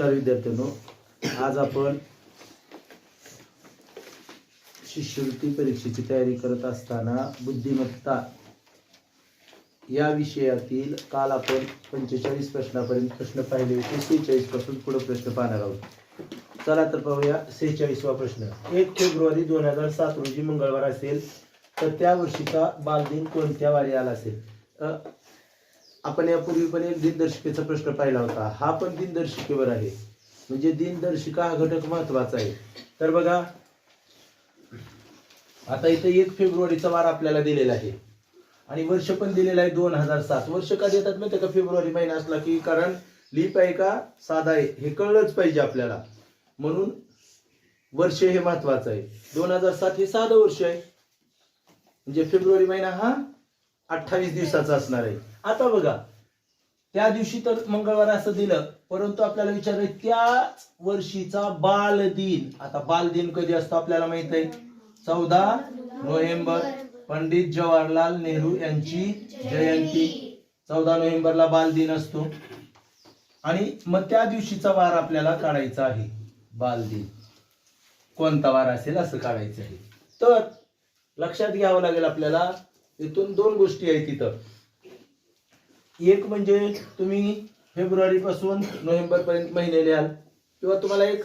नमस्कार विद्यार्थ्यांनो, आज आपण शिष्यवृत्ती परीक्षेची तयारी करत असताना बुद्धिमत्ता या विषयातील काल आपण 45 प्रश्नापर्यंत प्रश्न पाहिले होते. 46 पासून पुढे प्रश्न पाहणार आहोत. चला तर पाहूया 46वा प्रश्न. 1 फेब्रुवारी 2007 रोजी मंगळवार असेल तर त्या वर्षीचा बालदिन कोणत्या वारी आला असेल? आपण यापूर्वी पण एक दिनदर्शिकेचा प्रश्न पाहिला होता. हा पण दिनदर्शिकेवर आहे, म्हणजे दिनदर्शिका हा घटक महत्वाचा आहे. तर बघा, आता इथे 1 फेब्रुवारीचा वार आपल्याला दिलेला आहे आणि वर्ष पण दिलेलं आहे 2007. वर्ष का देतात माहिती का? फेब्रुवारी महिना असला की, कारण लीप आहे का साधा आहे हे कळलंच पाहिजे आपल्याला, म्हणून वर्ष हे महत्वाचं आहे. 2007 हे साधं वर्ष आहे, म्हणजे फेब्रुवारी महिना हा 28 दिवसाचा असणार आहे. आता बघा, त्या दिवशी तर मंगळवार असं दिलं, परंतु आपल्याला विचारलं त्याच वर्षीचा बालदिन. आता बालदिन कधी असतो आपल्याला माहित आहे, 14 नोव्हेंबर, पंडित जवाहरलाल नेहरू यांची जयंती. 14 नोव्हेंबरला बालदिन असतो आणि मग त्या दिवशीचा वार आपल्याला काढायचा आहे. बालदिन कोणता वार असेल असं काढायचं आहे. तर लक्षात घ्यावं लागेल आपल्याला, इथून 2 गोष्टी आहेत तिथं. एक म्हणजे तुम्ही फेब्रुवारी पासून नोव्हेंबर पर्यंत महिने लिहाल, किंवा तुम्हाला एक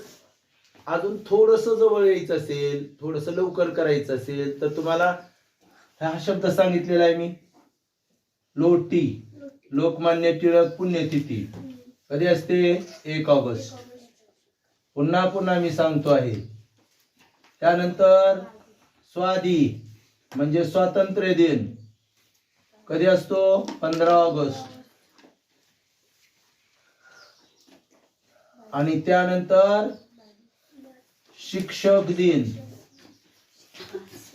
अजून थोडस जवळ यायचं असेल, थोडस लवकर करायचं असेल, तर तुम्हाला हा शब्द सांगितलेला आहे मी, लोटी. लोकमान्य टिळक पुण्यतिथी कधी असते? 1 ऑगस्ट. पुन्हा मी सांगतो आहे. त्यानंतर स्वादी म्हणजे स्वातंत्र्य दिन कधी असतो? 15 ऑगस्ट. आणि त्यानंतर शिक्षक दिन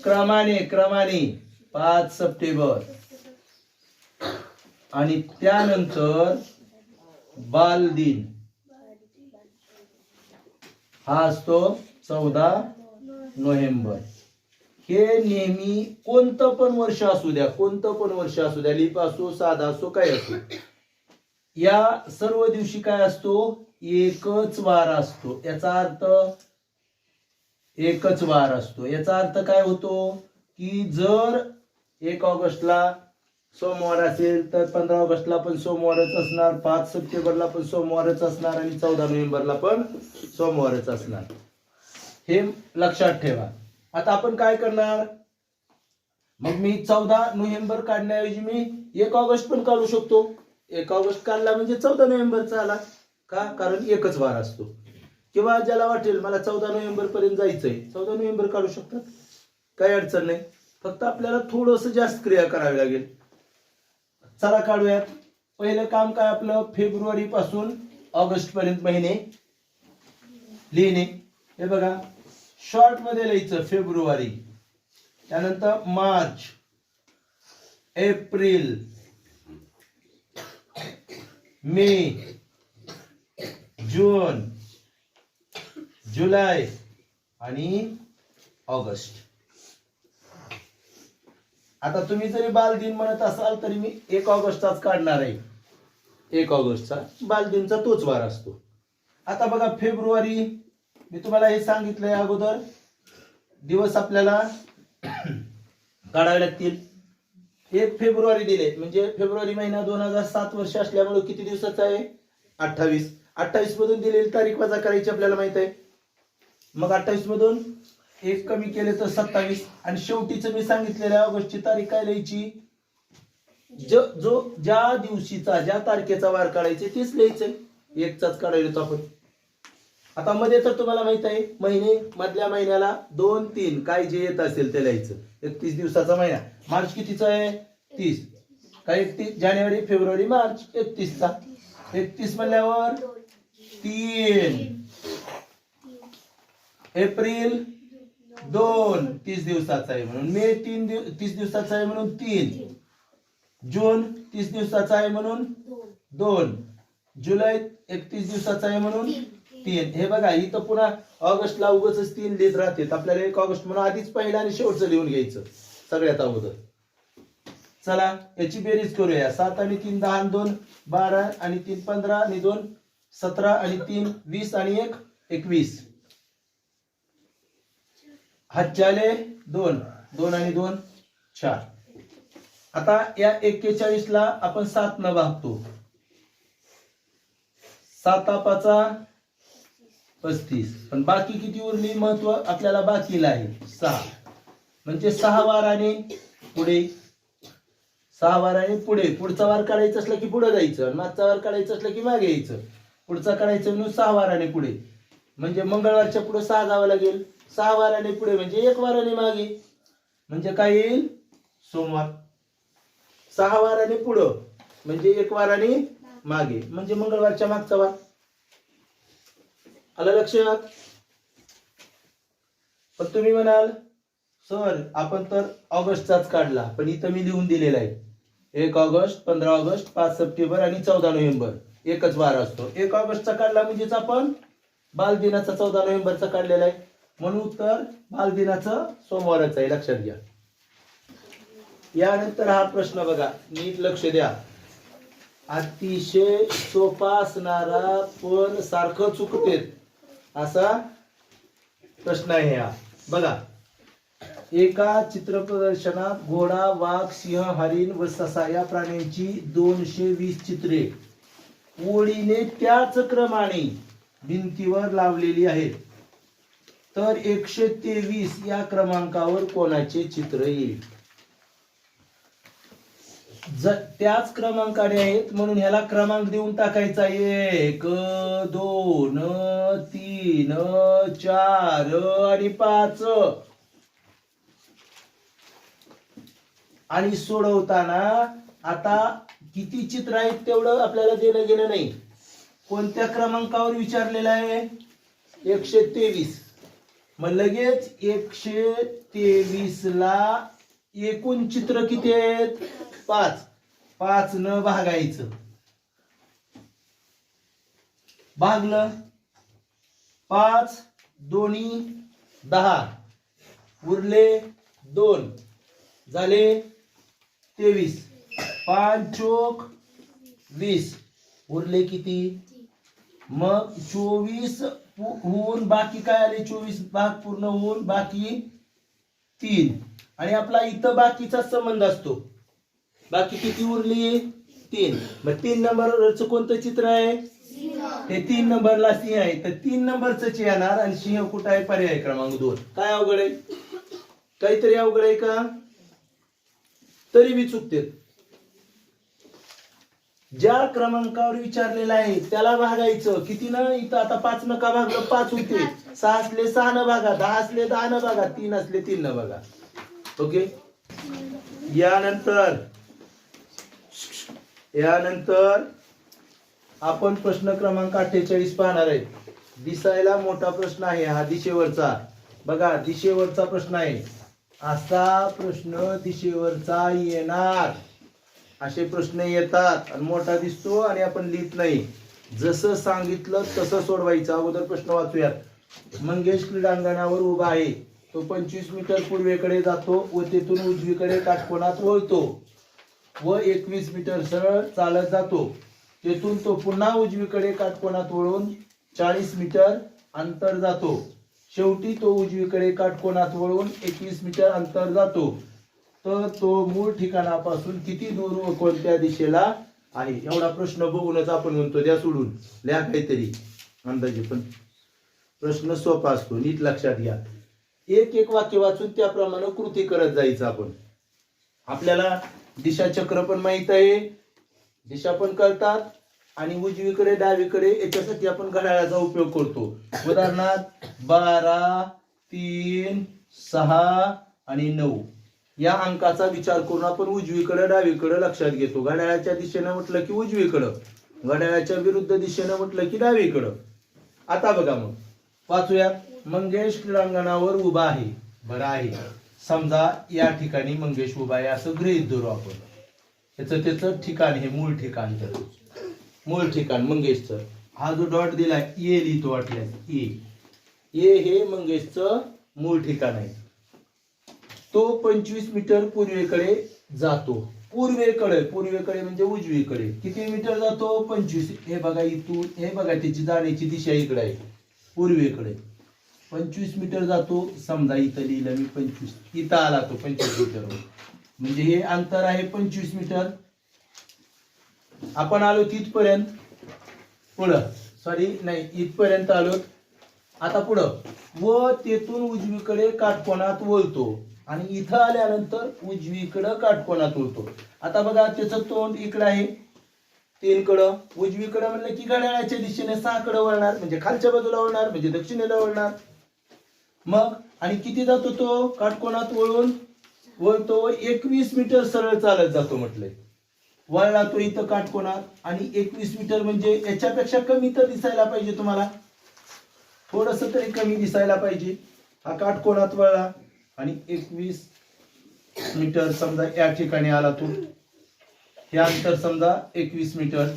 क्रमाने 5 सप्टेंबर. आणि त्यानंतर बाल दिन हा असतो 14 नोव्हेंबर. हे नेहमी कोणतं पण वर्ष असू द्या, लीप असो, साधा असो, काय असो, या सर्व दिवशी काय असतो? एकच वार असतो. याचा अर्थ एकच वार असतो. याचा अर्थ काय होतो की जर 1 ऑगस्टला सोमवार असेल तर 15 ऑगस्टला पण सोमवारच असणार, 5 सप्टेंबरला पण सोमवारच असणार आणि 14 नोव्हेंबरला पण सोमवारच असणार. हे लक्षात ठेवा. आता आपण काय करणार? मग मी 14 नोव्हेंबर काढण्याऐवजी मी 1 ऑगस्ट पण काढू शकतो. 1 ऑगस्ट काढला म्हणजे 14 नोव्हेंबरचा आला का? कारण एकच वार असतो. किंवा ज्याला वाटेल मला 14 नोव्हेंबर पर्यंत जायचंय, 14 नोव्हेंबर काढू शकतात, काही अडचण नाही. फक्त आपल्याला थोडस जास्त क्रिया करावी लागेल. चला काढूयात. पहिलं काम काय आपलं? फेब्रुवारी पासून ऑगस्ट पर्यंत महिने लिहिणे. हे बघा, शॉर्ट मध्ये लिहायचं फेब्रुवारी, त्यानंतर मार्च, एप्रिल, मे, जून, जुलै आणि ऑगस्ट. आता तुम्ही जरी बालदिन म्हणत असाल तरी मी 1 ऑगस्टचाच काढणार आहे. 1 ऑगस्टचा बालदिनचा तोच वार असतो. आता बघा, फेब्रुवारी मी तुम्हाला हे सांगितलंय अगोदर, दिवस आपल्याला काढावे लागतील. 1 फेब्रुवारी दिले म्हणजे फेब्रुवारी महिना 2007 वर्ष असल्यामुळे किती दिवसाचा आहे? 28. 28 मधून दिलेली तारीख वजा करायची आपल्याला माहित आहे. मग 28 मधून 1 कमी केले तर 27. आणि शेवटीच मी सांगितलेल्या ऑगस्टची तारीख काय लिहायची? ज्या दिवशीचा, ज्या तारखेचा वार काढायचे तेच लिहायचंय. 1चाच काढायला आपण. आता मध्ये तर तुम्हाला माहित आहे, महिने मधल्या महिन्याला 2, 3 काय जे येत असेल ते लिहायचं. 31 दिवसाचा महिना. मार्च कितीचा आहे? 30. काय 31? जानेवारी, फेब्रुवारी, मार्च 31चा. 31 म्हणल्यावर 3. एप्रिल 2 30 दिवसाचा आहे म्हणून. मे 30 दिवसाचा आहे म्हणून 3. जून 30 दिवसाचा आहे म्हणून 2. जुलै 31 दिवसाचा आहे म्हणून 3. हे बघा, इथं पुन्हा ऑगस्टला उगाच 3 लिहित राहते. आपल्याला 1 ऑगस्ट म्हणून आधीच पहिला आणि शेवटचं लिहून घ्यायचं सगळ्यात अगोदर. चला याची बेरीज करूया. 7 आणि 3 10 आणि 2 12 आणि 3 15 आणि 2 17 आणि 3 20 आणि 1 21. हातचे आले 2 2 आणि 2 4. आता या 41 ला आपण 7 न भागतो. 7 5 35. पण बाकी किती उरली महत्व आपल्याला बाकीला आहे 6. म्हणजे 6 वाराने पुढे, 6 वाराने पुढे. पुढचा वार काढायचा असला की पुढे जायचं, मागचा वार काढायचा असला की मागे यायचं. पुढचा काढायचं म्हणून 6 वाराने पुढे, म्हणजे मंगळवारच्या पुढे 6 जावं लागेल. 6 वाराने पुढे म्हणजे 1 वाराने मागे, म्हणजे काय येईल सोमवार. 6 वाराने पुढं म्हणजे 1 वाराने मागे, म्हणजे मंगळवारच्या मागचा वार. आलं लक्षात? पण तुम्ही म्हणाल सर आपण तर ऑगस्टचाच काढला, पण इथं मी लिहून दिलेला आहे 1 ऑगस्ट 15 ऑगस्ट 5 सप्टेंबर आणि 14 नोव्हेंबर एकच वार असतो. 1 ऑगस्टचा काढला म्हणजेच आपण बालदिनाचा 14 नोव्हेंबरचा काढलेला आहे, म्हणून उत्तर बालदिनाचं सोमवारच आहे. लक्षात घ्या. यानंतर हा प्रश्न बघा, नीट लक्ष द्या. अतिशय सोपा असणारा पण सारखं चुकतेत असा प्रश्न आहे हा. बघा, एका चित्र प्रदर्शनात घोडा, वाघ, सिंह, हरिण व ससा या प्राण्यांची 220 चित्रे ओळीने त्याच क्रमाने भिंतीवर लावलेली आहेत. तर 123 या क्रमांकावर कोणाचे चित्र येईल? त्याच क्रमांकाने आहेत म्हणून ह्याला क्रमांक देऊन टाकायचा. 1 2 3 4 आणि 5. आणि सोडवताना आता किती चित्र आहेत तेवढं आपल्याला देणं घेणं नाही. कोणत्या क्रमांकावर विचारलेलं आहे? 123. मग लगेच 123 ला एकूण चित्र किती आहेत? 5. 5 न भागायचं. भागलं 5 दोन्ही 10 उरले 2 झाले 23. 5 चोक 20 उरले किती? मग 24 होऊन बाकी काय आले? 24 भाग पूर्ण होऊन बाकी 3. आणि आपला इथं बाकीचा संबंध असतो. बाकी किती उरली? 3. मग 3 नंबरचं कोणतं चित्र आहे? ते 3 नंबरला सिंह आहे, तर 3 नंबरच येणार. आणि सिंह कुठं आहे? पर्याय क्रमांक 2. काय अवघड आहे? काहीतरी अवघड आहे का? तरी बी चुकते. ज्या क्रमांकावर विचारलेला आहे त्याला भागायचं. किती ना? इथं आता 5 न का भागलं? 5 होते. 6 असले 6 न भागा, 10 असले 10 न भागा, 3 असले 3 न भागा. ओके. यानंतर आपण प्रश्न क्रमांक 48 पाहणार आहे. दिसायला मोठा प्रश्न आहे हा, दिशेवरचा. बघा, दिशेवरचा प्रश्न आहे. असा प्रश्न दिशेवरचा येणार. असे प्रश्न येतात आणि मोठा दिसतो आणि आपण लिहित नाही. जसं सांगितलं तसं सोडवायचं. अगोदर प्रश्न वाचूयात. मंगेश क्रीडांगणावर उभा आहे. तो 25 मीटर पूर्वेकडे जातो व तेथून उजवीकडे काटकोनात वळतो व 21 मीटर सरळ चालत जातो. तेथून तो पुन्हा उजवीकडे काटकोनात वळून 40 मीटर अंतर जातो. शेवटी तो उजवीकडे काटकोनात वळून 21 मीटर अंतर जातो. तर तो मूळ ठिकाणापासून किती दूर व कोणत्या दिशेला आहे? एवढा प्रश्न बघूनच आपण म्हणतो द्या सोडून, लिहा काहीतरी अंदाजे. पण प्रश्न सोपा असतो, नीट लक्षात घ्या. एक वाक्य वाचून त्याप्रमाणे कृती करत जायचं. आपण आपल्याला दिशा चक्र पण माहित आहे, दिशा पण कळतात, आणि उजवीकडे डावीकडे याच्यासाठी आपण घड्याळाचा उपयोग करतो. उदाहरणार्थ 12 3 6 आणि 9 या अंकाचा विचार करून आपण उजवीकडे डावीकडे लक्षात घेतो. घड्याळाच्या दिशेनं म्हटलं की उजवीकडं, घड्याळाच्या विरुद्ध दिशेनं म्हटलं की डावीकडं. आता बघा, मग वाचूया. मंगेश क्रीडांगणावर उभा आहे. बरं आहे. समजा या ठिकाणी मंगेश उभा आहे असं गृहीत धरू आपण. त्याचं ठिकाण हे मूळ ठिकाण. तर मूळ ठिकाण मंगेशचं, हा जो डॉट दिलाय ए लिहितो वाटल्यास. ए हे मंगेशचं मूळ ठिकाण आहे. तो 25 मीटर पूर्वेकडे जातो. पूर्वेकडे म्हणजे उजवीकडे किती मीटर जातो 25. हे बघा इथून हे बघा त्याची जाण्याची दिशा इकडे आहे पूर्वेकडे 25 मीटर जातो. समजा इथं लिहिलं मी 25, इथं आला तो 25 मीटर, म्हणजे हे अंतर आहे 25 मीटर. आपण आलो तिथपर्यंत, पुढं सॉरी नाही इथपर्यंत आलो. आता पुढं व तेथून उजवीकडे काटकोनात वळतो आणि इथं आल्यानंतर उजवीकडं काटकोनात वळतो. आता बघा त्याचं तोंड इकडं आहे 3 कडं, उजवीकडं म्हणलं की घड्याळाच्या दिशेने 6 कडं वळणार, म्हणजे खालच्या बाजूला वळणार, म्हणजे दक्षिणेला वळणार. मग आणि किती जातो तो काटकोनात वळतो 21 मीटर सरळ चालत जातो म्हटलंय. वळला तो इथं काटकोनात आणि 21 मीटर म्हणजे याच्यापेक्षा कमी तर दिसायला पाहिजे तुम्हाला, थोडस तरी कमी दिसायला पाहिजे. हा काटकोनात वळला आणि 21 मीटर समजा या ठिकाणी आला तो, हे अंतर समजा 21 मीटर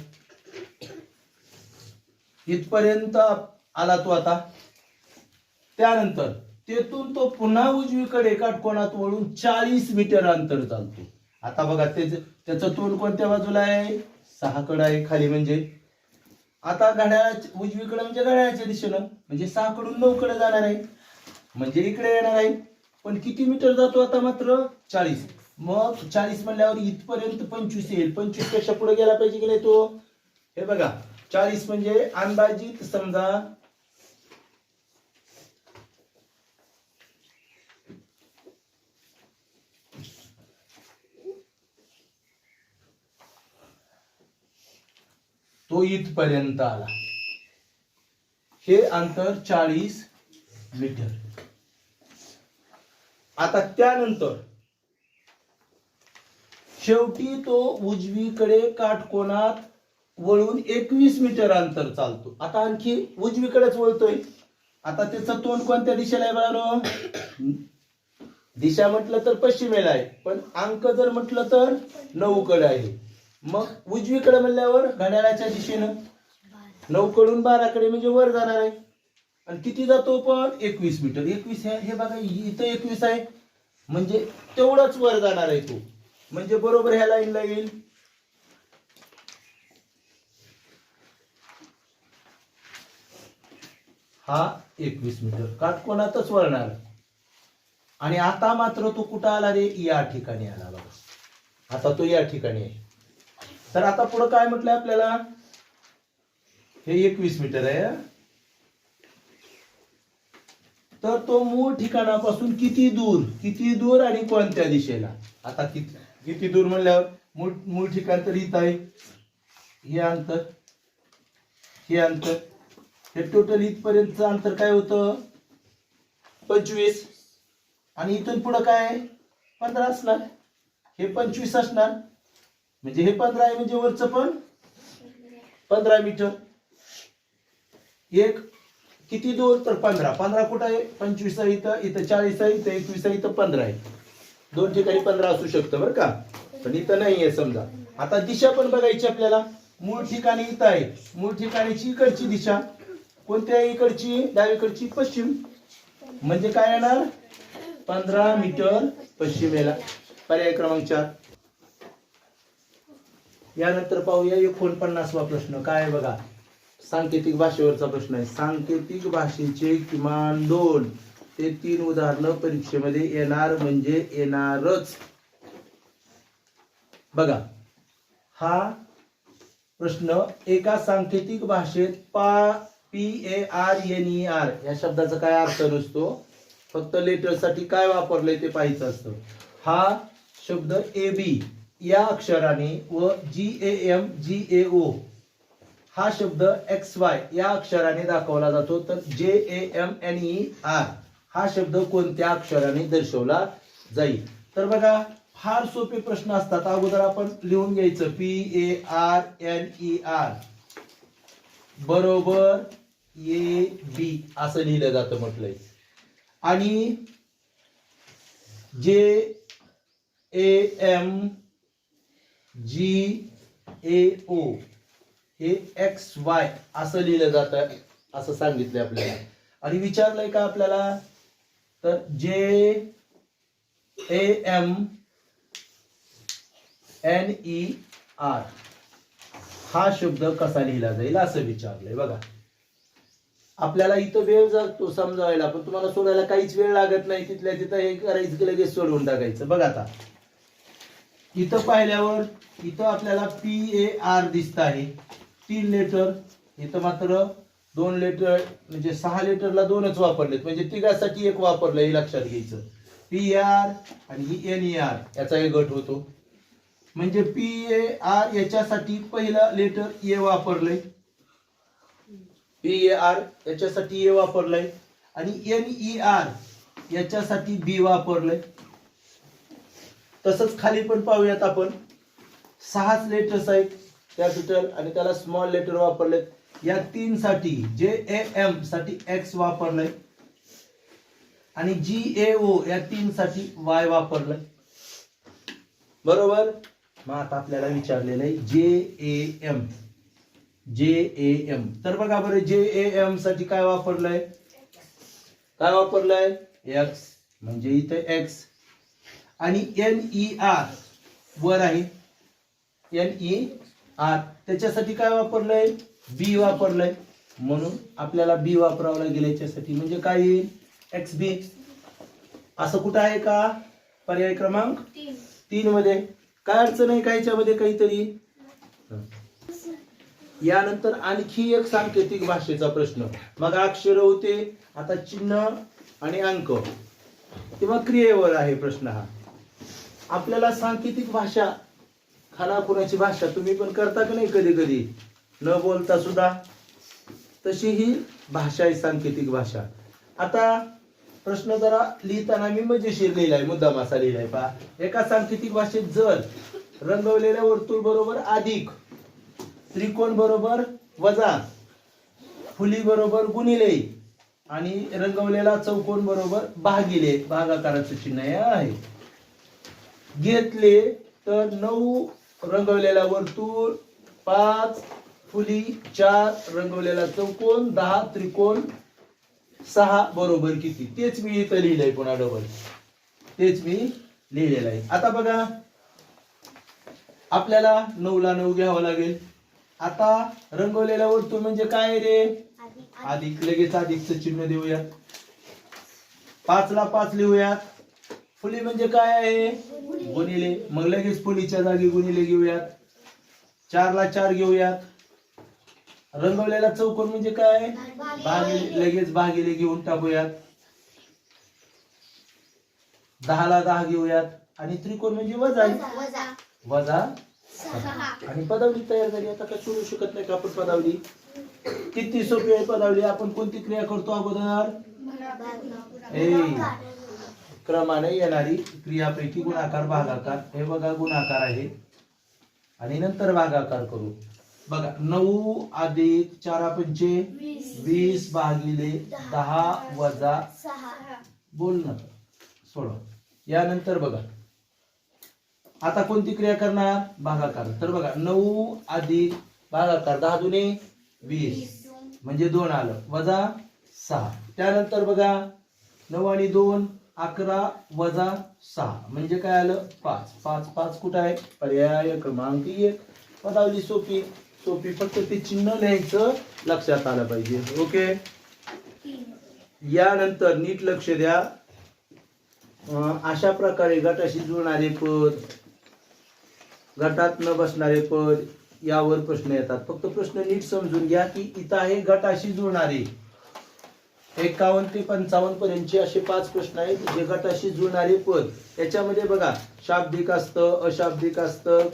इथपर्यंत आला तो. आता त्यानंतर तेथून तो पुन्हा उजवीकडे काटकोनात वळून 40 मीटर अंतर चालतो. आता बघा त्याचं तोंड कोणत्या बाजूला आहे 6 कडे आहे खाली, म्हणजे आता घड्याळाच्या उजवीकडे म्हणजे घड्याळाच्या दिशेनं, म्हणजे 6 कडून 9 कडे जाणार आहे, म्हणजे इकडे येणार आहे. पण किती मीटर जातो आता मात्र 40. मग 40 म्हणल्यावर इथपर्यंत 25 येईल, 25 पेक्षा पुढे गेला पाहिजे की नाही तो. हे बघा 40 म्हणजे अंदाजित समजा तो इथपर्यंत आला, हे अंतर 40 मीटर. आता त्यानंतर शेवटी तो उजवीकडे काटकोनात वळून 21 मीटर अंतर चालतो. आता आणखी उजवीकडेच वळतोय. आता त्याचं तोंड कोणत्या दिशेला आहे बघा, दिशा म्हटलं तर पश्चिमेला आहे, पण अंक जर म्हटलं तर 9 कडे आहे. मग उजवीकडे म्हणल्यावर घड्याळाच्या दिशेनं 9 कडून 12 कडे म्हणजे वर जाणार आहे. आणि किती जातो पण 21 मीटर. 21 हे बघा इथं 21 आहे, म्हणजे तेवढंच वर जाणार आहे तो, म्हणजे बरोबर ह्या लाईनला येईल. हा 21 मीटर काटकोनातच वळणार. आणि आता मात्र तो कुठं आला रे, या ठिकाणी आला बघा. आता तो या ठिकाणी आहे. तर आता पुढे काय म्हटलंय आपल्याला, हे 21 मीटर आहे. तर तो मूळ ठिकाणापासून किती दूर आणि कोणत्या दिशेला. आता किती दूर म्हणल्यावर मूळ ठिकाण तर इथं आहे, हे अंतर, हे टोटल इथपर्यंतचं अंतर काय होतं 25. आणि इथून पुढे काय 15 असणार, हे 25 असणार, म्हणजे हे 15 आहे, म्हणजे वरचं पण 15 मीटर. एक किती दूर तर 15 कुठं आहे 25 आहे इथं 40 आहे इथं 21 आहे इथं 15 आहे. दोन ठिकाणी 15 असू शकतं बरं का, पण इथं नाही आहे समजा. आता दिशा पण बघायची आपल्याला. मूळ ठिकाणी इथं आहे, मूळ ठिकाणीची इकडची दिशा कोणत्या, इकडची डावीकडची पश्चिम, म्हणजे काय येणार 15 मीटर पश्चिमेला. पर्याय क्रमांक 4. यानंतर पाहूया 49वा प्रश्न. काय बघा, सांकेतिक भाषेवरचा प्रश्न आहे. सांकेतिक भाषेचे किमान 2 ते 3 उदाहरणं परीक्षेमध्ये येणार म्हणजे येणारच. बघा हा प्रश्न एका सांकेतिक भाषेत PARNER या शब्दाचा काय अर्थ नसतो, फक्त लेटर साठी काय वापरलंय ते पाहायचं असतं. हा शब्द AB या अक्षराने व GAMGAO हा शब्द XY या अक्षराने दाखवला जातो. तर JAMNER हा शब्द कोणत्या अक्षराने दर्शवला जाईल. तर बघा फार सोपे प्रश्न असतात. अगोदर आपण लिहून घ्यायचं PARNER बरोबर AB असं लिहिलं जातं म्हटलंय. आणि JAMGAO हे XY असं लिहिलं जातं असं सांगितलंय आपल्याला. आणि विचारलंय का आपल्याला, तर JAMNER NER हा शब्द कसा लिहिला जाईल असं विचारलंय बघा. आपल्याला इथं वेळ जातो समजावायला, पण तुम्हाला सोडायला काहीच वेळ लागत नाही. तिथल्या तिथं हे करायचं की लगेच सोडवून टाकायचं. बघा आता इथं पाहिल्यावर इथं आपल्याला PAR दिसत आहे 3 लेटर. इथं मात्र 2 लेटर, म्हणजे 6 लेटरला 2च वापरलेत, म्हणजे तिघासाठी एक वापरलं हे लक्षात घ्यायचं. PR आणि NER याचा एक गट होतो. म्हणजे PAR याच्यासाठी पहिलं लेटर A वापरलंय, PAR याच्यासाठी A वापरलंय, आणि NER याच्यासाठी B वापरलंय. तसंच खाली पण पाहूयात आपण. 6 लेटर्स आहेत कॅपिटल, आणि त्याला स्मॉल लेटर वापरलेत. या 3 साठी JAM साठी X वापरलंय, आणि GAO या 3 साठी Y वापरलंय. बरोबर. मग आता आपल्याला विचारलेलं आहे JAM. तर बघा बरं, JAM साठी काय वापरलंय, X, म्हणजे इथे X. आणि NER वर आहे, NER त्याच्यासाठी काय वापरलंय, B वापरलंय. म्हणून आपल्याला B वापरावं लागेल याच्यासाठी. म्हणजे काय येईल, XB. असं कुठं आहे का पर्याय क्रमांक 3 मध्ये? काय अडचण आहे का याच्यामध्ये काहीतरी? यानंतर आणखी एक सांकेतिक भाषेचा प्रश्न. मग अक्षर होते, आता चिन्ह आणि अंक किंवा क्रियेवर आहे प्रश्न हा. आपल्याला सांकेतिक भाषा, खानाखुणाची भाषा तुम्ही पण करता का नाही कधी कधी, न बोलता सुद्धा, तशी ही भाषा आहे सांकेतिक भाषा. आता प्रश्न जरा लिहिताना मी मजेशीर लिहिलाय, मुद्दाम असा लिहिलाय पहा. एका सांकेतिक भाषेत जर रंगवलेल्या वर्तुळ बरोबर अधिक, त्रिकोण बरोबर वजा, फुली बरोबर गुणिले, आणि रंगवलेला चौकोन बरोबर भागिले, भागाकाराचं चिन्ह आहे, घेतले तर 9 रंगवलेला वर्तुळ, 5 फुली, 4 रंगवलेला चौकोन, 10 त्रिकोण, 6 बरोबर किती? तेच मी इथं लिहिलंय, पुन्हा डबल तेच मी लिहिलेलं आहे. आता बघा, आपल्याला 9 ला 9 घ्यावं लागेल. आता रंगवलेला वर्तुळ म्हणजे काय रे, अधिक. लगेच अधिकचं चिन्ह देऊयात. 5 ला 5 लिहूयात. फुली म्हणजे काय आहे, गुणिले, मग लगेच फुलीच्या जागी गुणिले घेऊयात. 4 ला 4 घेऊयात. रंगवलेला चौकोन म्हणजे काय, भागिले, लगेच भागिले घेऊन टाकूयात. 10 ला 10 घेऊयात. आणि त्रिकोण म्हणजे वजा. आणि पदावली तयार झाली. आता काय सोडू शकत नाही का आपण पदावली? किती सोपी आहे पदावली. आपण कोणती क्रिया करतो अगोदर, क्रमाने येणारी क्रियापैकी गुणाकार भागाकार. हे बघा गुणाकार आहे, आणि नंतर भागाकार करू. बघा 9 अधिक 4 पंचे 20 भागिले 10 वजा 6. बोल ना, सोडव. यानंतर बघा आता कोणती क्रिया करणार, भागाकार. तर बघा 9 अधिक भागाकार 10 दुने 20, म्हणजे 2 आलं, वजा 6. त्यानंतर बघा 9 आणि 2 11 वजा 6, म्हणजे काय आलं, 5. 5 5 कुठं आहे, पर्याय क्रमांक 1. पदावली सोपी, फक्त ते चिन्ह लिहायचं लक्षात आलं पाहिजे. ओके. यानंतर नीट लक्ष द्या. अशा प्रकारे गटाशी जुळणारे पद, गटात न बसणारे पद, यावर प्रश्न येतात. फक्त प्रश्न नीट समजून घ्या की इथं आहे गटाशी जुळणारे. 51 ते 55 पर्यंतचे असे 5 प्रश्न आहेत जे गटाशी जुळणारे पद. याच्यामध्ये बघा शाब्दिक असतं, अशाब्दिक असतं,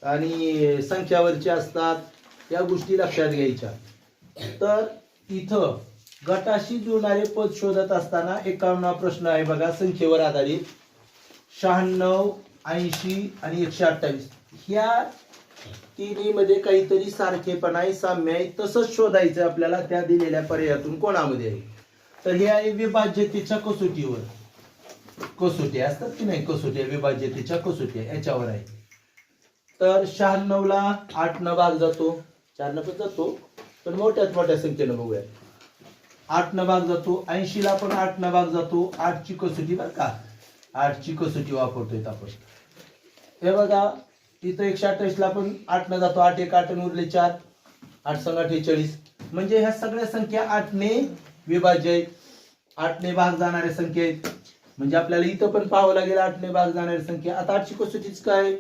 आणि संख्यावरचे असतात. या गोष्टी लक्षात घ्यायच्या. तर इथं गटाशी जुळणारे पद शोधत असताना 51 प्रश्न आहे बघा, संख्येवर आधारित. 96, 80 आणि 128. ह्या तिन्ही मध्ये काहीतरी सारखेपणा आहे, साम्य आहे, तसंच शोधायचं आपल्याला त्या दिलेल्या पर्यायातून कोणामध्ये आहे. तर हे आहे विभाज्यतेच्या कसोटीवर. कसोटी असतात की नाही, कसोटी विभाज्यतेच्या कसोटी याच्यावर आहे. तर 96 ला 8 न भाग जातो, 4 न पण जातो, पण मोठ्या संख्येनं बघूया. 8 न भाग जातो. 80 ला पण 8 न भाग जातो. 8 ची कसोटी बरं का, 8 ची कसोटी वापरतोय आपण. हे बघा इथं 128 ला पण 8 न जातो, 8 1 8 उरले 4, 8 संग 48. म्हणजे ह्या सगळ्या संख्या 8 ने विभाज्य आहेत, 8 ने भाग जाणाऱ्या संख्या आहेत. म्हणजे आपल्याला इथं पण पाहावं लागेल 8 ने भाग जाणारी संख्या. आता 8ची कसोटीच काय?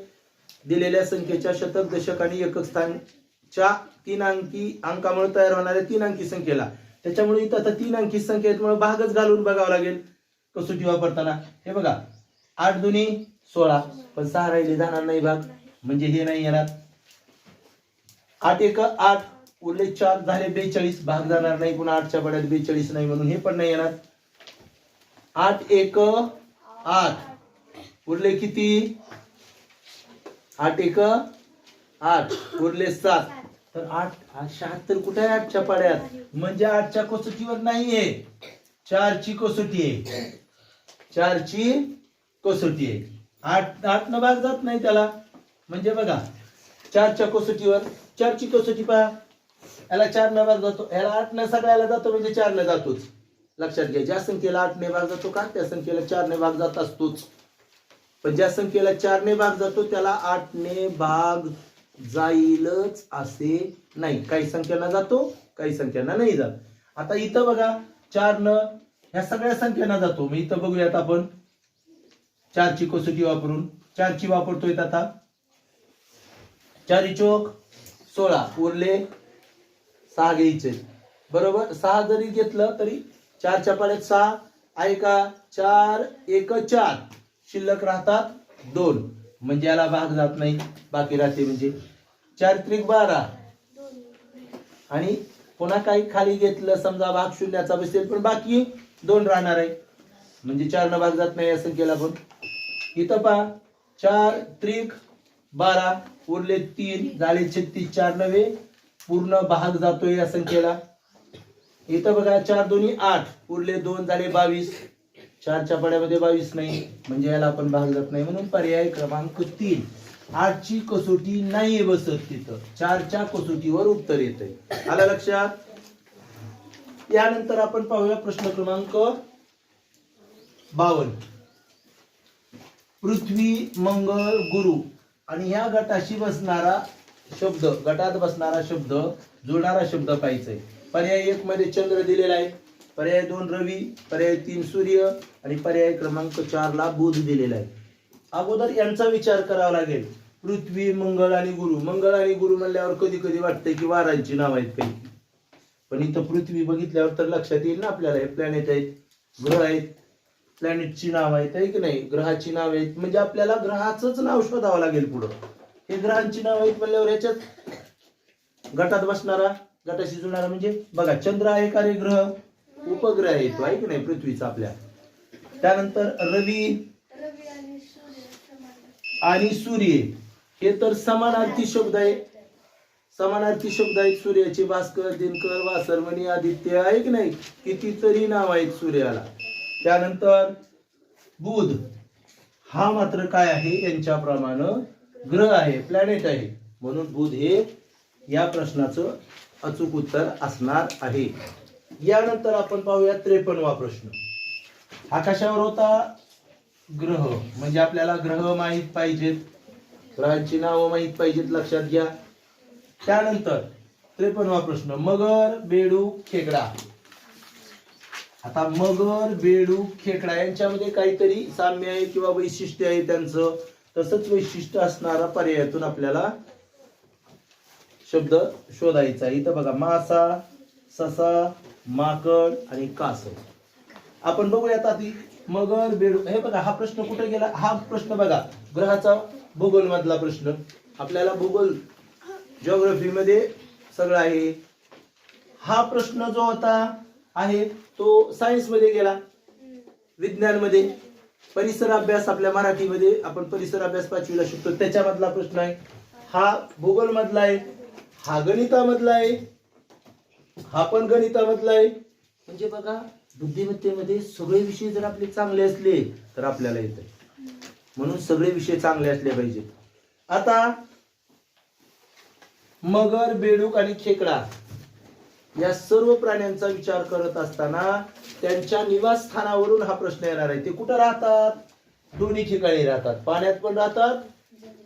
दिलेल्या संख्येच्या शतक, दशक आणि एकक स्थानच्या 3 अंकी अंकामुळे तयार होणाऱ्या 3 अंकी संख्येला. त्याच्यामुळे इथं आता 3 अंकी संख्या आहेत, म्हणून भागच घालून बघावं लागेल कसोटी वापरताना. हे बघा 8 दुनी 16, पण 6 राहिले जाणार नाही भाग, म्हणजे हे नाही येणार. 8 1 8 उरले 4 झाले 42, भाग जाणार नाही, पुन्हा 8च्या पड्यात 42 नाही, म्हणून हे पण नाही येणार. 8 1 8 उरले किती? 8 1 8 उरले 7. तर 8 76 कुठे आहे 8च्या पाड्यात? म्हणजे 8च्या कसोटीवर नाहीये, 4ची कसोटी आहे, 4ची कसोटी आहे. 8 न भाग जात नाही त्याला. म्हणजे बघा 4च्या कसोटीवर, 4ची कसोटी पहा, याला 4 न भाग जातो, याला 8 न सगळ्याला जातो, म्हणजे 4 न जातोच. लक्षात घ्या, ज्या संख्येला 8 ने भाग जातो का त्या संख्येला 4 ने भाग जात असतोच. पण ज्या संख्येला 4 ने भाग जातो त्याला 8 ने भाग जाईलच असे नाही. काही संख्यांना जातो, काही संख्यांना नाही जात. आता इथं बघा 4 न ह्या सगळ्या संख्यांना जातो. मग इथं बघूयात आपण 4ची कसोटी वापरून. 4ची वापरतोय आता. 4 चोक 16 उरले 6 घ्यायचे, बरोबर. 6 जरी घेतलं तरी 4च्या पाड्यात 6 आहे का? 4 1 4 शिल्लक राहतात 2, म्हणजे याला भाग जात नाही, बाकी राहते. म्हणजे 4 त्रिक 12 आणि पुन्हा काही खाली घेतलं समजा भाग शून्याचा बसेल, पण बाकी 2 राहणार आहे, म्हणजे 4 न भाग जात नाही या संख्येला पण. इथं पहा 4 त्रिक 12 उरले 3 झाले 36, 4 नवे पूर्ण भाग जातोय या संख्येला. इथं बघा 4 दोन्ही 8 उरले 2 झाले 22, 4च्या पाड्यामध्ये 22 नाही, म्हणजे याला आपण भाग जात नाही, म्हणून पर्याय क्रमांक 3. 8ची कसोटी नाहीये बसत तिथं, 4च्या कसोटीवर उत्तर येतंय. आलं लक्षात? यानंतर आपण पाहूया प्रश्न क्रमांक 52. पृथ्वी मंगळ गुरु आणि ह्या गटाशी बसणारा शब्द, गटात बसणारा शब्द, जुळणारा शब्द पाहिजे. पर्याय 1 मध्ये चंद्र दिलेला आहे, पर्याय 2 रवी, पर्याय 3 सूर्य आणि पर्याय क्रमांक 4 ला बुध दिलेला आहे. अगोदर यांचा विचार करावा लागेल. पृथ्वी मंगळ आणि गुरु. मंगळ आणि गुरु म्हणल्यावर कधी कधी वाटतंय की वारांची नाव आहेत काही, पण इथं पृथ्वी बघितल्यावर तर लक्षात येईल ना आपल्याला, हे प्लॅनेट आहेत, ग्रह आहेत, प्लॅनेटची नाव आहेत, आहे की नाही, ग्रहाची नाव आहेत. म्हणजे आपल्याला ग्रहाचंच नाव शोधावं लागेल पुढं. हे ग्रहांची नाव आहेत म्हणल्यावर ह्याच्यात गटात बसणारा, गटाशी जुळणारा म्हणजे बघा चंद्र आहे का रे ग्रह, उपग्रह आहे तो, आहे की नाही, पृथ्वीचा आपल्या. त्यानंतर रवी आणि सूर्य हे तर समानार्थी शब्द आहेत, समानार्थी शब्द आहेत. सूर्याचे भास्कर, दिनकर, वासरमणी, आदित्य, आहे की नाही, कितीतरी नाव आहेत सूर्याला. त्यानंतर बुध हा मात्र काय आहे, यांच्याप्रमाणे ग्रह आहे, प्लॅनेट आहे, म्हणून बुध हे या प्रश्नाचं अचूक उत्तर असणार आहे. यानंतर आपण पाहूया 53वा प्रश्न. हा कशावर होता? ग्रह. म्हणजे आपल्याला ग्रह माहित पाहिजेत, ग्रहांची नावं माहित पाहिजेत, लक्षात घ्या. त्यानंतर 53वा प्रश्न. मगर, बेडूक, खेकडा. आता मगर, बेडूक, खेकडा यांच्यामध्ये काहीतरी साम्य आहे किंवा वैशिष्ट्य आहे त्यांचं. तसंच वैशिष्ट्य असणारा पर्यायातून आपल्याला शब्द शोधायचा. इथं बघा मासा, ससा, माकड आणि कास. आपण बघूयात आधी मगर, बेडूक. हे बघा हा प्रश्न कुठे गेला? हा प्रश्न बघा ग्रहाचा भूगोल मधला प्रश्न. आपल्याला भूगोल जिओग्राफी मध्ये सगळं आहे. हा प्रश्न जो होता आहे तो सायन्स मध्ये गेला, विज्ञान मध्ये. परिसर अभ्यास आपल्या मराठीमध्ये आपण परिसर अभ्यास 5वीला शिकतो, त्याच्यामधला प्रश्न आहे. हा भूगोल मधला आहे, हा गणितामधला आहे, हा पण गणितामधला आहे. म्हणजे बघा बुद्धिमत्तेमध्ये सगळे विषय जर आपले चांगले असले तर आपल्याला येतं, म्हणून सगळे विषय चांगले असले पाहिजेत. आता मगर, बेडूक आणि खेकडा या सर्व प्राण्यांचा विचार करत असताना त्यांच्या निवासस्थानावरून हा प्रश्न येणार आहे. ते कुठं राहतात? दोन्ही ठिकाणी राहतात, पाण्यात पण राहतात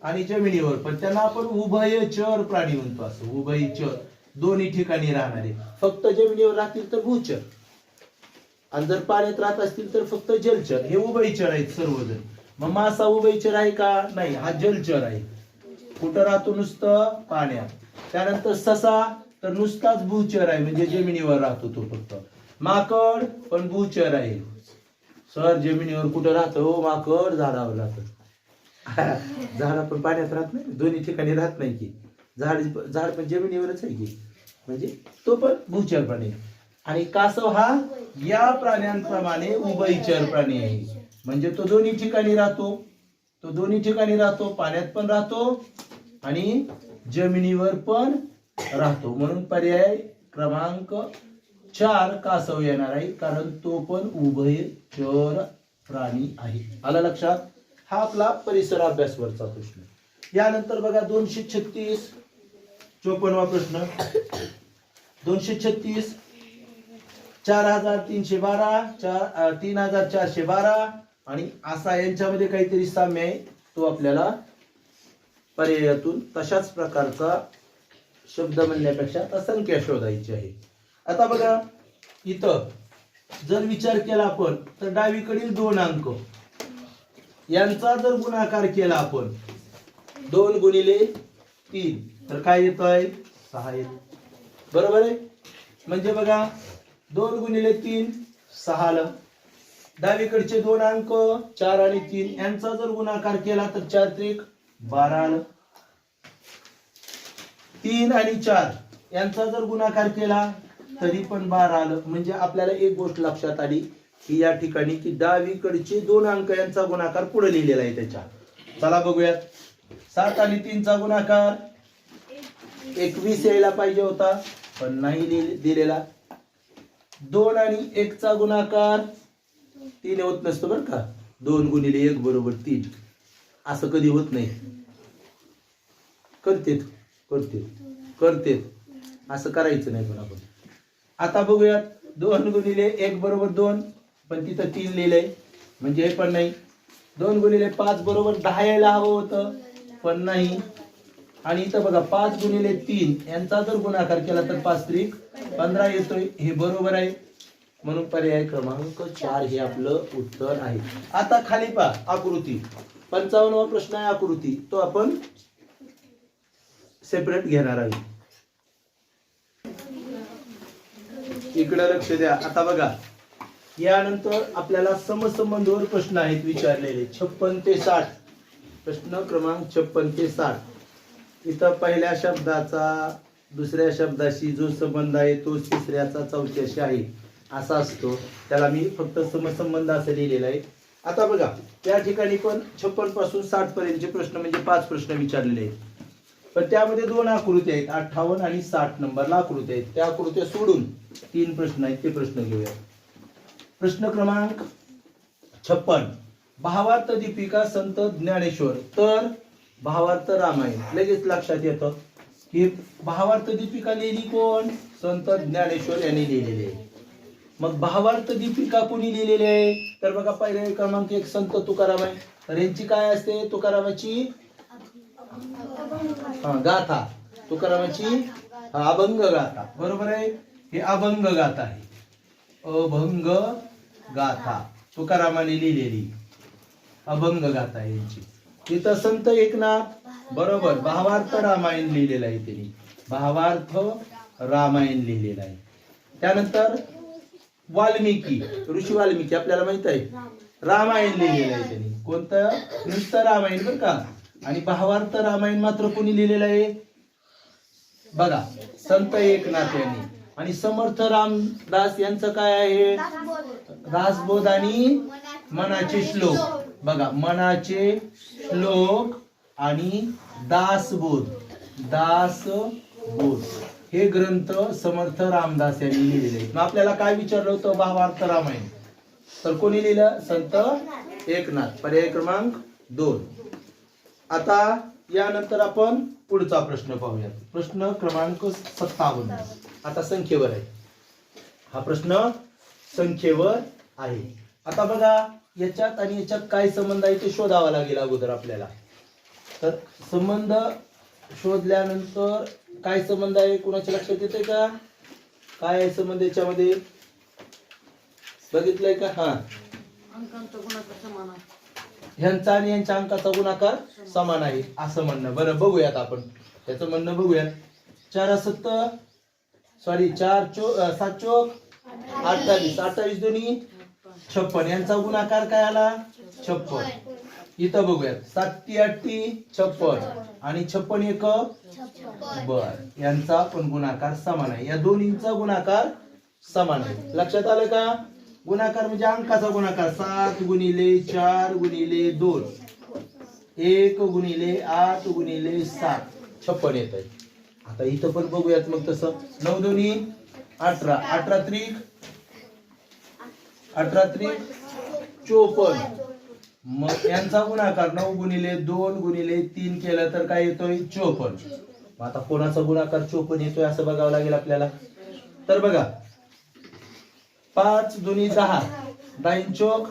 आणि जमिनीवर, पण त्यांना आपण उभयचर प्राणी म्हणतो. असं उभयचर, दोन्ही ठिकाणी राहणारे. फक्त जमिनीवर राहतील तर भूचर, आणि जर पाण्यात राहत असतील तर फक्त जलचर. हे उभयचर आहेत सर्वजण. मग मासा उभयचर आहे का? नाही, हा जलचर आहे. कुठं राहतो? नुसतं पाण्यात. त्यानंतर ससा तर नुसताच भूचर आहे, म्हणजे जमिनीवर राहतो तो फक्त. माकड पण भूचर आहे. सर जमिनीवर कुठं राहतो माकड? झाडावर राहतं. झाड पण पाण्यात राहत नाही, दोन्ही ठिकाणी राहत नाही की. झाड पण जमिनीवरच आहे की, म्हणजे तो पण भूचर प्राणी. आणि कासव हा या प्राण्यांप्रमाणे उभयचर प्राणी आहे, म्हणजे तो दोन्ही ठिकाणी राहतो. तो दोन्ही ठिकाणी राहतो, पाण्यात पण राहतो आणि जमिनीवर पण राहतो. म्हणून पर्याय क्रमांक 4 कासव येणार आहे, कारण तो पण उभयचर प्राणी आहे. आला लक्षात? हा आपला परिसर अभ्यासवरचा प्रश्न. यानंतर बघा 236 54वा प्रश्न. 236 4312 3412 आणि असा यांच्यामध्ये काहीतरी साम्य आहे, तो आपल्याला पर्यायातून तशाच प्रकारचा शब्द म्हणण्यापेक्षा आता संख्या शोधायची आहे. आता बघा इथं जर विचार केला आपण तर डावीकडील 2 अंक यांचा जर गुणाकार केला आपण 2 गुणिले 3 तर काय येत आहे? 6 येत. बरोबर आहे. म्हणजे बघा 2 गुणिले 3 6 आलं. डावीकडचे 2 अंक 4 आणि 3 यांचा जर गुणाकार केला तर 4 त्रिक 12 आलं. 3 आणि 4 यांचा जर गुणाकार केला तरी पण 12 आलं. म्हणजे आपल्याला एक गोष्ट लक्षात आली की या ठिकाणी की डावीकडचे 2 अंक यांचा गुणाकार पुढे लिहिलेला आहे त्याच्या. चला बघूयात. 7 आणि 3 चा गुणाकार 21 यायला पाहिजे होता, पण नाही दिलेला. 2 आणि 1 चा गुणाकार 3 होत नसतो बरं का. 2 गुणिले 1 बरोबर 3 असं कधी होत नाही. करतेत असं करायचं नाही. पण आपण आता बघूयात. 2 गुणिले 1 बरोबर 2, पण तिथं 3 लिहिलंय, म्हणजे हे पण नाही. 2 गुणिले 5 बरोबर 10 यायला हवं होतं, पण नाही. आणि इथं बघा 5 गुणिले 3 यांचा जर गुणाकार केला तर 5 त्रिक 15 येतोय, हे बरोबर आहे. म्हणून पर्याय क्रमांक 4 हे आपलं उत्तर आहे. आता खाली पहा आकृती. 55वा प्रश्न आहे आकृती, तो आपण सेपरेट घेणार आहे. इकडे लक्ष द्या. आता बघा यानंतर आपल्याला समसंबंधवर प्रश्न आहेत विचारलेले 56 ते 60. प्रश्न क्रमांक 56 ते 60. इथं पहिल्या शब्दाचा दुसऱ्या शब्दाशी जो संबंध आहे तो तिसऱ्याचा चौथ्याशी आहे असा असतो. त्याला मी फक्त समसंबंध असं लिहिलेलं आहे. आता बघा त्या ठिकाणी पण 56 पासून 60 पर्यंतचे प्रश्न म्हणजे 5 प्रश्न विचारलेले आहेत. पण त्यामध्ये 2 आकृती आहेत, 58 आणि 60 नंबरला आकृती आहेत. त्या आकृत्या सोडून 3 प्रश्न आहेत, ते प्रश्न घेऊया. प्रश्न क्रमांक 56. भावार्थ दीपिका संत ज्ञानेश्वर. तर भावार्थ रामायण. लगेच लक्षात येतं की भावार्थ दीपिका लिहिली कोण? संत ज्ञानेश्वर यांनी लिहिलेली आहे. मग भावार्थ दीपिका कोणी लिहिलेली आहे? तर बघा पहिल्या क्रमांक 1 संत तुकाराम आहे. तर यांची काय असते? तुकारामाची गाथा. तुकारामाची अभंग गाथा. बरोबर आहे. हे अभंग गाथा आहे. अभंग गाथा तुकारामाने लिहिलेली अभंग गाथा आहे यांची. तिथं संत एकनाथ. बरोबर. भावार्थ रामायण लिहिलेलं आहे त्यांनी. भावार्थ रामायण लिहिलेलं आहे. त्यानंतर वाल्मिकी, ऋषी वाल्मिकी आपल्याला माहित आहे, रामायण लिहिलेलं आहे त्यांनी. कोणतं? नुसतं रामायण बरं का. आणि भावार्थ रामायण मात्र कोणी लिहिलेलं आहे? बघा संत एकनाथ यांनी. आणि समर्थ रामदास यांचं काय आहे? दासबोध आणि मनाचे श्लोक. बघा मनाचे श्लोक आणि दासबोध. दासबोध हे ग्रंथ समर्थ रामदास यांनी लिहिलेले आहेत. मग आपल्याला काय विचारलं होतं? भावार्थ रामायण. तर कोणी लिहिलं? संत एकनाथ. पर्याय क्रमांक 2. आता यानंतर आपण पुढचा प्रश्न पाहूयात. प्रश्न क्रमांक 57. आता संख्येवर आहे हा प्रश्न. संख्येवर आहे. आता बघा याच्यात आणि याच्यात काय संबंध आहे ते शोधावा लागेल अगोदर आपल्याला. तर संबंध शोधल्यानंतर काय संबंध आहे कुणाच्या लक्षात येते का? काय आहे संबंध याच्यामध्ये बघितलंय का? हा, अंकांचा गुणाकार समान आहे. ह्यांचा आणि यांच्या अंकाचा गुणाकार समान आहे असं म्हणणं. बरं बघूयात आपण त्याचं म्हणणं बघूयात. 4 7 सॉरी 4 7 चोक 28 28 दोन्ही 56 यांचा गुणाकार काय आला 56. इथं बघूयात 7 × 8 = 56 आणि 56 एक बर यांचा पण गुणाकार समान आहे. या दोन्हींचा गुणाकार समान आहे. लक्षात आलं का? गुणाकार म्हणजे अंकाचा गुणाकार 7 × 4 × 2 1 × 8 × 7 56 येत आहे. आता इथं पण बघूयात मग तसं 9 दोन्ही 18 18 त्रिक 54. मग यांचा गुणाकार 9 × 2 × 3 केलं तर काय येतोय 54. आता कोणाचा गुणाकार 54 येतोय असं बघावं लागेल आपल्याला. तर बघा 5 दोन्ही 10 10 चोक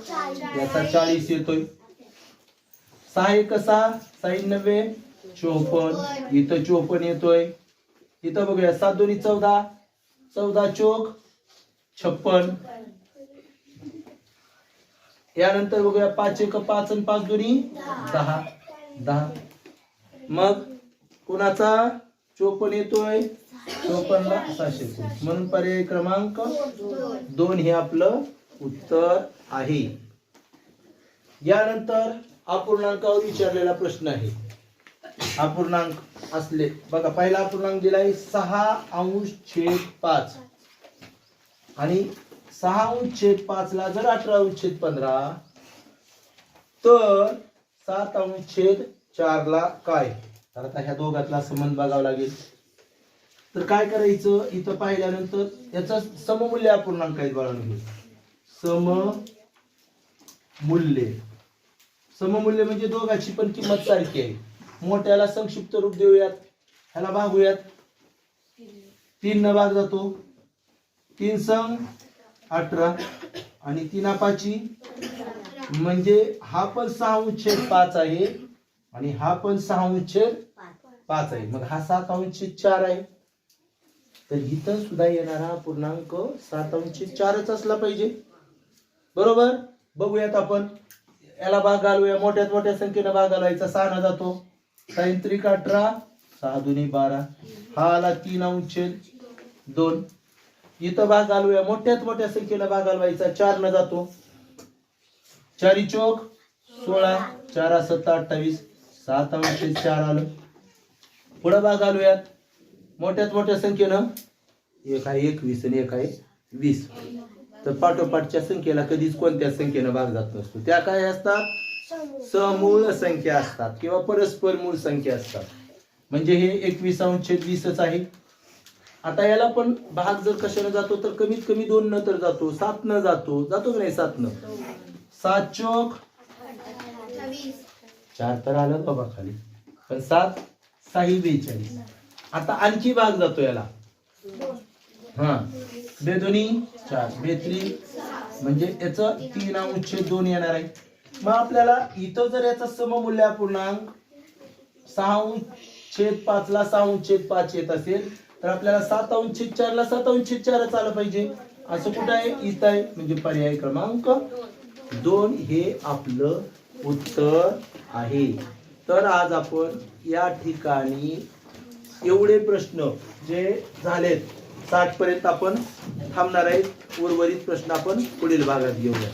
याचा 40 येतोय. 6 1 6 6 90 54 इथं 54 येतोय. इथं बघूया 7 दोन्ही 14 14 चोक 56. यानंतर बघूया 5 1 5 आणि 5 दोन्ही 10 10. मग कुणाचा 54 येतोय 54 ला 619 म्हणून पर्याय क्रमांक 2 हे आपलं उत्तर आहे. यानंतर अपूर्णांकावर विचारलेला प्रश्न आहे. अपूर्णांक असले बघा पहिला अपूर्णांक दिलाय 6/5 आणि 6/5 ला जर 18/15 तर 7/4 ला काय? तर आता ह्या दोघातला संबंध बघावा लागेल. तर काय करायचं इथं पाहिल्यानंतर याचा सममूल्य अपूर्णांक आहेत बाळांनो. सममूल्य सममूल्य म्हणजे दोघांची पण किंमत सारखी आहे. मोठ्याला संक्षिप्त रूप देऊयात. ह्याला भागूयात 3 न भाग जातो 3 सम 18 आणि 3 5 म्हणजे हा पण 6/5 आहे आणि हा पण 6/5 आहे. मग हा 7/4 आहे. तर इथं सुद्धा येणारा पूर्णांक 7/4च असला पाहिजे. बरोबर. बघूयात आपण याला भाग घालूया. मोठ्यात मोठ्या संख्येने भाग घालायचा 6 न जातो 3 त्रिक 18 6 दुनी 12 हा आला 3/2. इथं भाग घालूया. मोठ्यात मोठ्या संख्येने भाग घालवायचा 4 न जातो 4 चोक 16 4 7 28 7/4 आलं. पुढे भाग घालूयात. मोठ्यात मोठ्या संख्येनं एक आहे 21 आणि एक आहे 20. तर पाठोपाठच्या संख्येला कधीच कोणत्या संख्येनं भाग जात नसतो. त्या काय असतात समूळ संख्या असतात किंवा परस्पर मूळ संख्या असतात. म्हणजे हे 21/20च आहे. आता याला पण भाग जर कशाने जातो तर कमीत कमी 2 न तर जातो 7 न जातो की नाही 7 न 7 चोक 4 तर आलं बाबा खाली पण 7 6 42. आता आणखी भाग जातो याला हा 2 दोन्ही 4 2 म्हणजे याचं 3/2 येणार आहे. मग आपल्याला इथं जर याचा सममूल्य अपूर्णांक 6/5 ला 6/5 येत असेल तर आपल्याला 7/4 ला 7/4च आलं पाहिजे. असं कुठं आहे इथं आहे. म्हणजे पर्याय क्रमांक 2 हे आपलं उत्तर आहे. तर आज आपण या ठिकाणी एवढे प्रश्न जे झालेत 60 पर्यंत आपण थांबणार आहे. उर्वरित प्रश्न आपण पुढील भागात घेऊया.